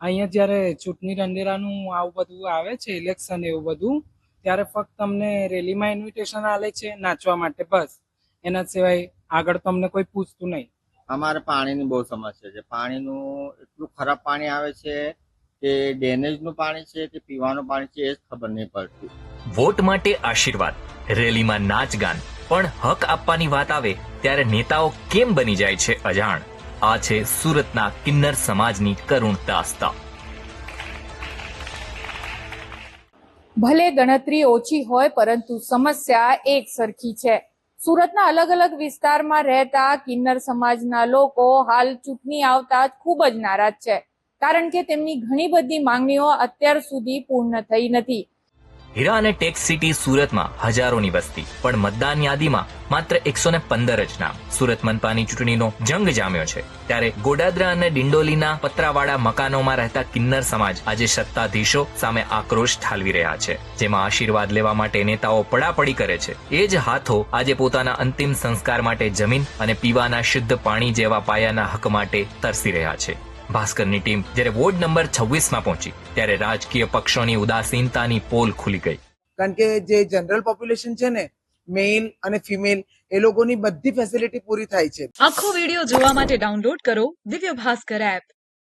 અહીંયા જ્યારે ચૂંટણી ઢંઢેરાનું આવું બધું આવે છે, ઇલેક્શન એવું બધું, ત્યારે ફક્ત તમને રેલીમાં ઇન્વિટેશન આલે છે નાચવા માટે, બસ. એના સિવાય આગળ તમને કોઈ પૂછતું નહીં. અમારે પાણીની બહુ સમસ્યા છે. પાણીનું એટલું ખરાબ પાણી આવે છે કે ડ્રેનેજનું પાણી છે કે પીવાનું પાણી છે એ જ ખબર નહીં પડતી. વોટ માટે આશીર્વાદ, રેલીમાં નાચગાન, પણ હક આપવાની વાત આવે ત્યારે નેતાઓ કેમ બની જાય છે અજાણ? આ છે સુરતના કિન્નર સમાજની કરુણ દાસ્તા. ભલે ગણતરી ઓછી હોય પરંતુ સમસ્યા એક સરખી છે. સુરતના અલગ અલગ વિસ્તારમાં રહેતા કિન્નર સમાજના લોકો હાલ ચૂંટણી આવતા જ ખૂબ જ નારાજ છે, કારણ કે તેમની ઘણી બધી માંગણીઓ અત્યાર સુધી પૂર્ણ થઈ નથી. હીરા અને ટેક્સ સિટી સુરતમાં હજારોની વસ્તી, પણ મતદાન યાદીમાં માત્ર 115 જ નામ. સુરત મનપાની ચૂંટણીનો જંગ જામ્યો છે ત્યારે ગોડાદરા અને ડિંડોલીના પતરાવાળા મકાનોમાં રહેતા કિન્નર સમાજ આજે સત્તાધીશો સામે આક્રોશ ઠાલવી રહ્યા છે, જેમાં આશીર્વાદ લેવા માટે નેતાઓ પડાપડી કરે છે. એ જ હાથો આજે પોતાના અંતિમ સંસ્કાર માટે જમીન અને પીવાના શુદ્ધ પાણી જેવા પાયાના હક માટે તરસી રહ્યા છે. ભાસ્કરની ટીમ જ્યારે વોર્ડ નંબર 26માં પહોંચી ત્યારે રાજકીય પક્ષોની ઉદાસીનતાની પોલ ખુલી ગઈ. કારણ કે જે જનરલ પોપ્યુલેશન છે ને, મેલ અને ફિમેલ, એ લોકોની બધી ફેસિલિટી પૂરી થાય છે. આખો વિડીયો જોવા માટે ડાઉનલોડ કરો દિવ્ય ભાસ્કર એપ.